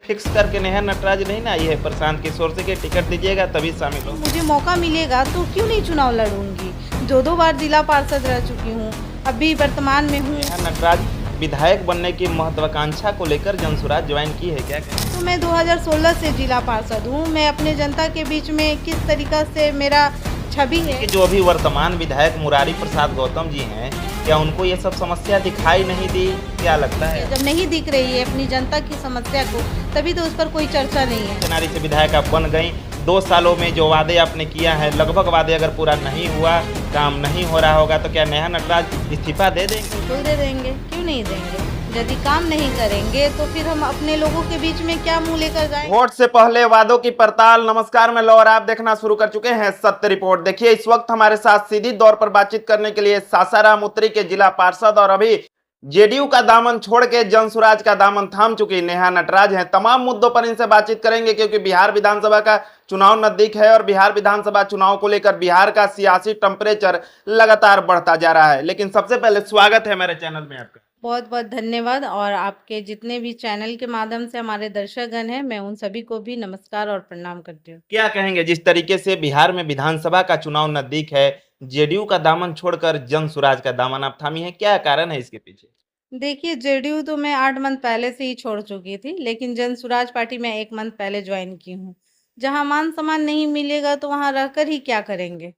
Fix करके नेहा नटराज नहीं ना आई है प्रशांत किशोर से कि टिकट दीजिएगा तभी शामिल हो। मुझे मौका मिलेगा तो क्यों नहीं चुनाव लड़ूंगी। दो बार जिला पार्षद रह चुकी हूँ, अभी वर्तमान में हूँ। नेहा नटराज विधायक बनने की महत्वाकांक्षा को लेकर जनसुराज ज्वाइन की है क्या? तो मैं 2016 से जिला पार्षद हूँ। मैं अपने जनता के बीच में किस तरीका से मेरा छवि है। कि जो अभी वर्तमान विधायक मुरारी प्रसाद गौतम जी हैं, क्या उनको ये सब समस्या दिखाई नहीं दी? क्या लगता है जब नहीं दिख रही है अपनी जनता की समस्या को, तभी तो उस पर कोई चर्चा नहीं है। चेनारी से विधायक आप बन गई, 2 सालों में जो वादे आपने किया है लगभग वादे अगर पूरा नहीं हुआ, काम नहीं हो रहा होगा तो क्या नेहा नटराज इस्तीफा दे देंगे? बिल्कुल दे देंगे, क्यों नहीं देंगे। यदि काम नहीं करेंगे तो फिर हम अपने लोगों के बीच में क्या मुंह लेकर जाएंगे। वोट से पहले वादों की पड़ताल। नमस्कार, मैं लौर, आप देखना शुरू कर चुके हैं सत्य रिपोर्ट। देखिए, इस वक्त हमारे साथ सीधी दौर पर बातचीत करने के लिए सासाराम उत्तरी के जिला पार्षद और अभी जेडीयू का दामन छोड़ के जनसुराज का दामन थाम चुकी नेहा नटराज हैं। तमाम मुद्दों पर इनसे बातचीत करेंगे क्योंकि बिहार विधानसभा का चुनाव नजदीक है और बिहार विधानसभा चुनाव को लेकर बिहार का सियासी टेम्परेचर लगातार बढ़ता जा रहा है। लेकिन सबसे पहले स्वागत है मेरे चैनल में आपका। बहुत बहुत धन्यवाद। और आपके जितने भी चैनल के माध्यम से हमारे दर्शकगण हैं, मैं उन सभी को भी नमस्कार और प्रणाम करती हूँ। क्या कहेंगे जिस तरीके से बिहार में विधानसभा का चुनाव नजदीक है, जेडीयू का दामन छोड़कर जनसुराज का दामन आप थामी है, क्या कारण है इसके पीछे? देखिए, जेडीयू तो मैं 8 मंथ पहले से ही छोड़ चुकी थी, लेकिन जन स्वराज पार्टी में 1 मंथ पहले ज्वाइन की हूँ। जहाँ मान सम्मान नहीं मिलेगा तो वहाँ रहकर ही क्या करेंगे।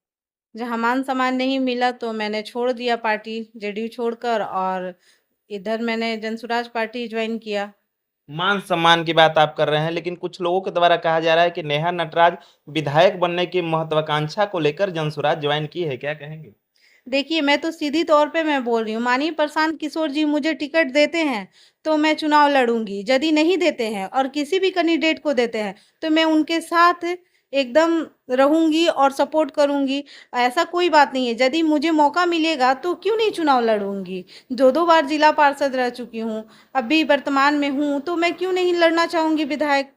जहाँ मान सम्मान नहीं मिला तो मैंने छोड़ दिया पार्टी, जेडीयू छोड़कर, और इधर मैंने जन स्वराज पार्टी ज्वाइन किया। मान सम्मान की बात आप कर रहे हैं, लेकिन कुछ लोगों के द्वारा कहा जा रहा है कि नेहा नटराज विधायक बनने की महत्वाकांक्षा को लेकर जनसुराज ज्वाइन की है, क्या कहेंगे? देखिए, मैं तो सीधी तौर पे मैं बोल रही हूँ, मानिए प्रशांत किशोर जी मुझे टिकट देते हैं तो मैं चुनाव लड़ूंगी। यदि नहीं देते हैं और किसी भी कैंडिडेट को देते हैं तो मैं उनके साथ एकदम रहूंगी और सपोर्ट करूंगी। ऐसा कोई बात नहीं है। यदि मुझे मौका मिलेगा तो क्यों नहीं चुनाव लड़ूंगी। दो बार जिला पार्षद रह चुकी हूँ, अभी वर्तमान में हूँ, तो मैं क्यों नहीं लड़ना चाहूंगी विधायक।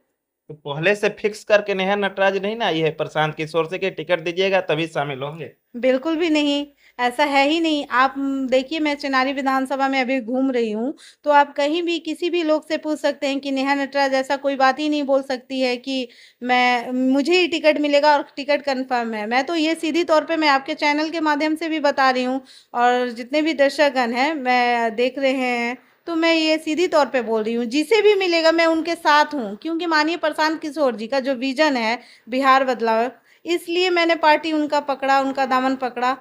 तो पहले से फिक्स करके नेहा नटराज नहीं ना आई है प्रशांत किशोर से कि टिकट दीजिएगा तभी शामिल होंगे? बिल्कुल भी नहीं, ऐसा है ही नहीं। आप देखिए, मैं चेनारी विधानसभा में अभी घूम रही हूँ, तो आप कहीं भी किसी भी लोग से पूछ सकते हैं कि नेहा नटराज ऐसा कोई बात ही नहीं बोल सकती है कि मुझे ही टिकट मिलेगा और टिकट कन्फर्म है। मैं तो ये सीधी तौर पे मैं आपके चैनल के माध्यम से भी बता रही हूँ, और जितने भी दर्शकगण हैं मैं देख रहे हैं, तो मैं ये सीधी तौर पे बोल रही हूँ, जिसे भी मिलेगा मैं उनके साथ हूँ। क्योंकि माननीय प्रशांत किशोर जी का जो विजन है बिहार बदलाव, इसलिए मैंने पार्टी उनका पकड़ा, उनका दामन पकड़ा।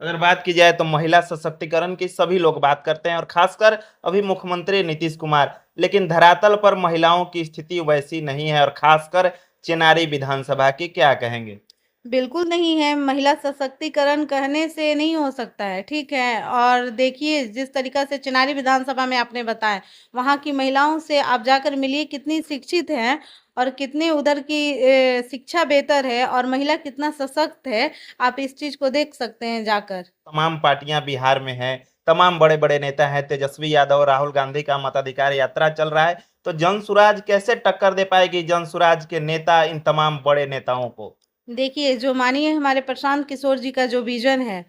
अगर बात की जाए तो महिला सशक्तिकरण की सभी लोग बात करते हैं और खासकर अभी मुख्यमंत्री नीतीश कुमार, लेकिन धरातल पर महिलाओं की स्थिति वैसी नहीं है और खासकर चेनारी विधानसभा की क्या कहेंगे? बिल्कुल नहीं है, महिला सशक्तिकरण कहने से नहीं हो सकता है, ठीक है। और देखिए, जिस तरीक़ा से चेनारी विधानसभा में आपने बताया, वहाँ की महिलाओं से आप जाकर मिलिए कितनी शिक्षित हैं और कितने उधर की शिक्षा बेहतर है और महिला कितना सशक्त है, आप इस चीज़ को देख सकते हैं जाकर। तमाम पार्टियां बिहार में हैं, तमाम बड़े बड़े नेता हैं, तेजस्वी यादव, राहुल गांधी का मताधिकार यात्रा चल रहा है, तो जनसुराज कैसे टक्कर दे पाएगी जनसुराज के नेता इन तमाम बड़े नेताओं को? देखिए, जो मानिए हमारे प्रशांत किशोर जी का जो विज़न है,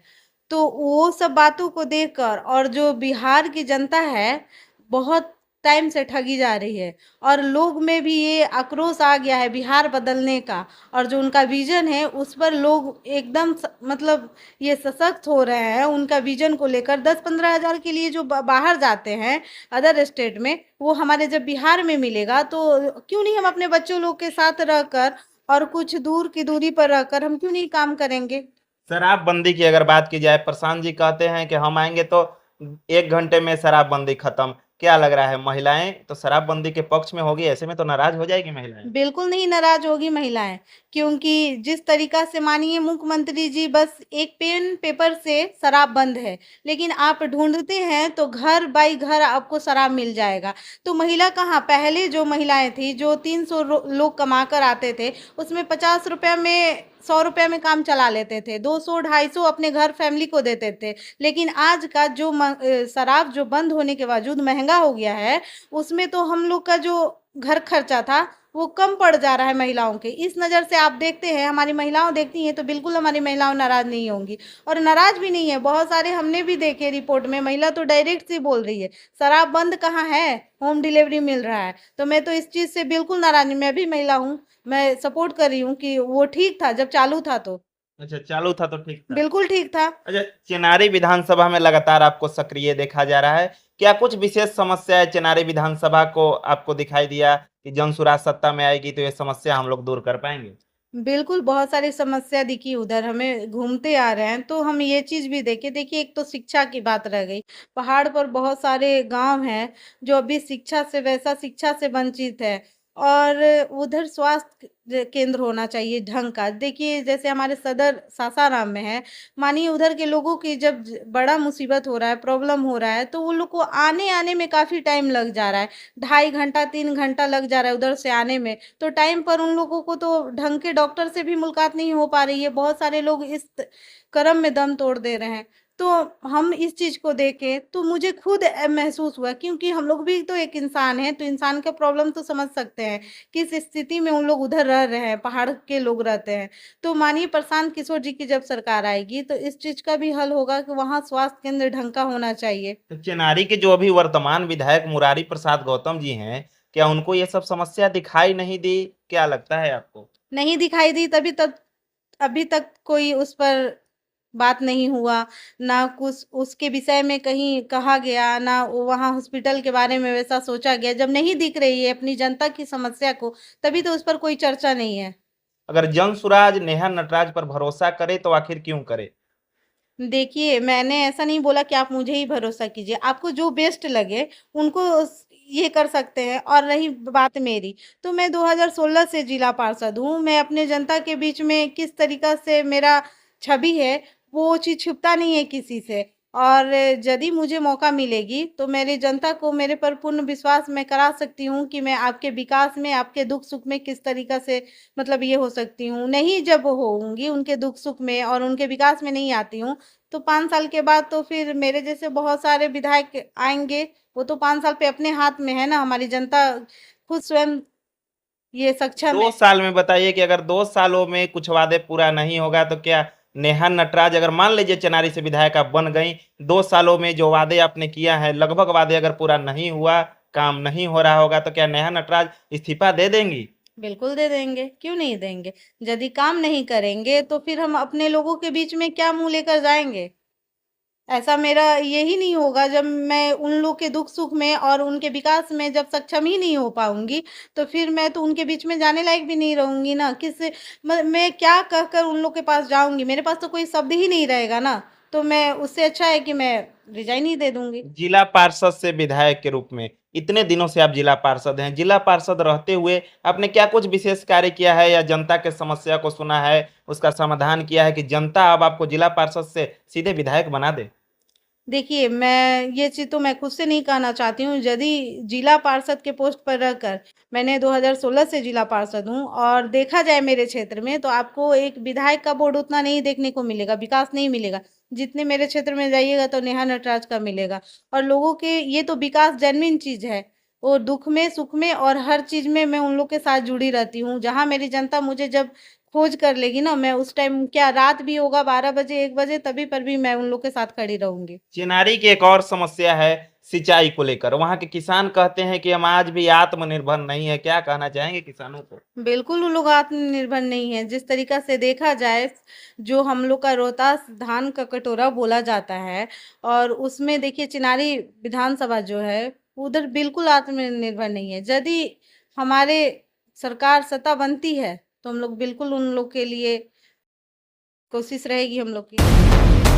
तो वो सब बातों को देखकर, और जो बिहार की जनता है, बहुत टाइम से ठगी जा रही है, और लोग में भी ये आक्रोश आ गया है बिहार बदलने का, और जो उनका विज़न है उस पर लोग एकदम मतलब ये सशक्त हो रहे हैं उनका विज़न को लेकर। 10-15 हज़ार के लिए जो बाहर जाते हैं अदर स्टेट में, वो हमारे जब बिहार में मिलेगा तो क्यों नहीं हम अपने बच्चों लोग के साथ रहकर और कुछ दूर की दूरी पर रहकर हम क्यों नहीं काम करेंगे। शराबबंदी की अगर बात की जाए, प्रशांत जी कहते हैं कि हम आएंगे तो 1 घंटे में शराबबंदी खत्म। क्या लग रहा है, महिलाएं तो शराबबंदी के पक्ष में होगी, ऐसे में तो नाराज हो जाएगी महिलाएं? बिल्कुल नहीं नाराज होगी महिलाएं, क्योंकि जिस तरीका से माननीय मुख्यमंत्री जी बस एक पेन पेपर से शराब बंद है, लेकिन आप ढूंढते हैं तो घर बाई घर आपको शराब मिल जाएगा। तो महिला कहाँ, पहले जो महिलाएं थी जो 300 लोग कमा कर आते थे, उसमें 50 रुपये में 100 रुपये में काम चला लेते थे, 200-250 अपने घर फैमिली को देते थे। लेकिन आज का जो शराब जो बंद होने के बावजूद महंगा हो गया है, उसमें तो हम लोग का जो घर खर्चा था वो कम पड़ जा रहा है महिलाओं के। इस नज़र से आप देखते हैं, हमारी महिलाओं देखती हैं तो बिल्कुल हमारी महिलाओं नाराज़ नहीं होंगी, और नाराज़ भी नहीं है। बहुत सारे हमने भी देखे रिपोर्ट में, महिला तो डायरेक्ट सी बोल रही है शराब बंद कहाँ है, होम डिलीवरी मिल रहा है। तो मैं तो इस चीज़ से बिल्कुल नाराज़ नहीं, मैं भी महिला हूँ, मैं सपोर्ट कर रही हूँ कि वो ठीक था जब चालू था तो। अच्छा, चालू था तो ठीक था। बिल्कुल ठीक था। अच्छा, चेनारी विधानसभा में लगातार आपको सक्रिय देखा जा रहा है। क्या कुछ विशेष समस्याएं चेनारी विधानसभा को आपको दिखाई दिया कि जनसुराज सत्ता में आएगी तो ये समस्या हम लोग दूर कर पाएंगे? बिल्कुल, बहुत सारी समस्या दिखी उधर, हमें घूमते आ रहे हैं तो हम ये चीज़ भी देखे। देखिए, एक तो शिक्षा की बात रह गई, पहाड़ पर बहुत सारे गांव हैं जो अभी शिक्षा से, वैसा शिक्षा से वंचित है, और उधर स्वास्थ्य केंद्र होना चाहिए ढंग का। देखिए, जैसे हमारे सदर सासाराम में है, मानिए उधर के लोगों की जब बड़ा मुसीबत हो रहा है, प्रॉब्लम हो रहा है, तो उन लोग को आने आने में काफ़ी टाइम लग जा रहा है, 2.5 घंटा 3 घंटा लग जा रहा है उधर से आने में। तो टाइम पर उन लोगों को तो ढंग के डॉक्टर से भी मुलाकात नहीं हो पा रही है। बहुत सारे लोग इस क्रम में दम तोड़ दे रहे हैं। तो हम इस चीज़ को देखे तो मुझे खुद महसूस हुआ, क्योंकि हम लोग भी तो एक इंसान हैं, तो इंसान का प्रॉब्लम तो समझ सकते हैं, किस स्थिति में उन लोग उधर रह रहे हैं, पहाड़ के लोग रहते हैं। तो मानिए प्रशांत किशोर जी की जब सरकार आएगी तो इस चीज़ का भी हल होगा कि वहाँ स्वास्थ्य केंद्र ढंग का होना चाहिए। तो चेनारी के जो अभी वर्तमान विधायक मुरारी प्रसाद गौतम जी हैं, क्या उनको ये सब समस्या दिखाई नहीं दी? क्या लगता है आपको? नहीं दिखाई दी तभी तक, अभी तक कोई उस पर बात नहीं हुआ, ना कुछ उसके विषय में कहीं कहा गया, ना वहाँ हॉस्पिटल के बारे में वैसा सोचा गया। जब नहीं दिख रही है अपनी जनता की समस्या को, तभी तो उस पर कोई चर्चा नहीं है। अगर जनसुराज नेहा नटराज पर भरोसा करे तो आखिर क्यों करे? देखिए, मैंने ऐसा नहीं बोला कि आप मुझे ही भरोसा कीजिए, आपको जो बेस्ट लगे उनको ये कर सकते हैं। और रही बात मेरी, तो मैं 2016 से जिला पार्षद हूँ। मैं अपने जनता के बीच में किस तरीका से मेरा छवि है, वो चीज़ छुपता नहीं है किसी से। और यदि मुझे मौका मिलेगी तो मेरी जनता को मेरे पर पूर्ण विश्वास मैं करा सकती हूँ कि मैं आपके विकास में, आपके दुख सुख में किस तरीका से मतलब ये हो सकती हूँ। नहीं जब होऊंगी उनके दुख सुख में और उनके विकास में नहीं आती हूँ, तो 5 साल के बाद तो फिर मेरे जैसे बहुत सारे विधायक आएँगे। वो तो 5 साल पे अपने हाथ में है ना, हमारी जनता खुद स्वयं ये सक्षम 2 है। साल में बताइए कि अगर 2 सालों में कुछ वादे पूरा नहीं होगा तो क्या नेहा नटराज, अगर मान लीजिए चेनारी से विधायक आप बन गई, 2 सालों में जो वादे आपने किया है, लगभग वादे अगर पूरा नहीं हुआ, काम नहीं हो रहा होगा, तो क्या नेहा नटराज इस्तीफा दे देंगी? बिल्कुल दे देंगे, क्यों नहीं देंगे? यदि काम नहीं करेंगे तो फिर हम अपने लोगों के बीच में क्या मुँह लेकर जाएँगे? ऐसा मेरा यही नहीं होगा, जब मैं उन लोग के दुख सुख में और उनके विकास में जब सक्षम ही नहीं हो पाऊंगी, तो फिर मैं तो उनके बीच में जाने लायक भी नहीं रहूंगी ना। मैं क्या कहकर उन लोग के पास जाऊंगी? मेरे पास तो कोई शब्द ही नहीं रहेगा ना। तो मैं, उससे अच्छा है कि मैं रिजाइन ही दे दूंगी। जिला पार्षद से विधायक के रूप में इतने दिनों से आप जिला पार्षद हैं, जिला पार्षद रहते हुए आपने क्या कुछ विशेष कार्य किया है या जनता के समस्या को सुना है, उसका समाधान किया है कि जनता अब आपको जिला पार्षद से सीधे विधायक बना दे? देखिए, मैं ये चीज़ तो मैं खुद से नहीं कहना चाहती हूँ। यदि जिला पार्षद के पोस्ट पर रहकर, मैंने 2016 से जिला पार्षद हूँ, और देखा जाए मेरे क्षेत्र में तो आपको एक विधायक का बोर्ड उतना नहीं देखने को मिलेगा, विकास नहीं मिलेगा। जितने मेरे क्षेत्र में जाइएगा तो नेहा नटराज का मिलेगा। और लोगों के ये तो विकास जेन्युइन चीज़ है। वो दुख में, सुख में और हर चीज़ में मैं उन लोग के साथ जुड़ी रहती हूँ। जहाँ मेरी जनता मुझे जब खोज कर लेगी ना, मैं उस टाइम, क्या रात भी होगा 12 बजे 1 बजे, तभी पर भी मैं उन लोग के साथ खड़ी रहूँगी। चिनारी की एक और समस्या है सिंचाई को लेकर। वहां के किसान कहते हैं कि हम आज भी आत्मनिर्भर नहीं है। क्या कहना चाहेंगे किसानों को? बिल्कुल, वो लोग आत्मनिर्भर नहीं है। जिस तरीक़ा से देखा जाए, जो हम लोग का रोहतास धान का कटोरा बोला जाता है, और उसमें देखिए चिनारी विधानसभा जो है, उधर बिल्कुल आत्मनिर्भर नहीं है। यदि हमारे सरकार सत्ता बनती है, तो हम लोग बिल्कुल उन लोग के लिए कोशिश रहेगी हम लोग की।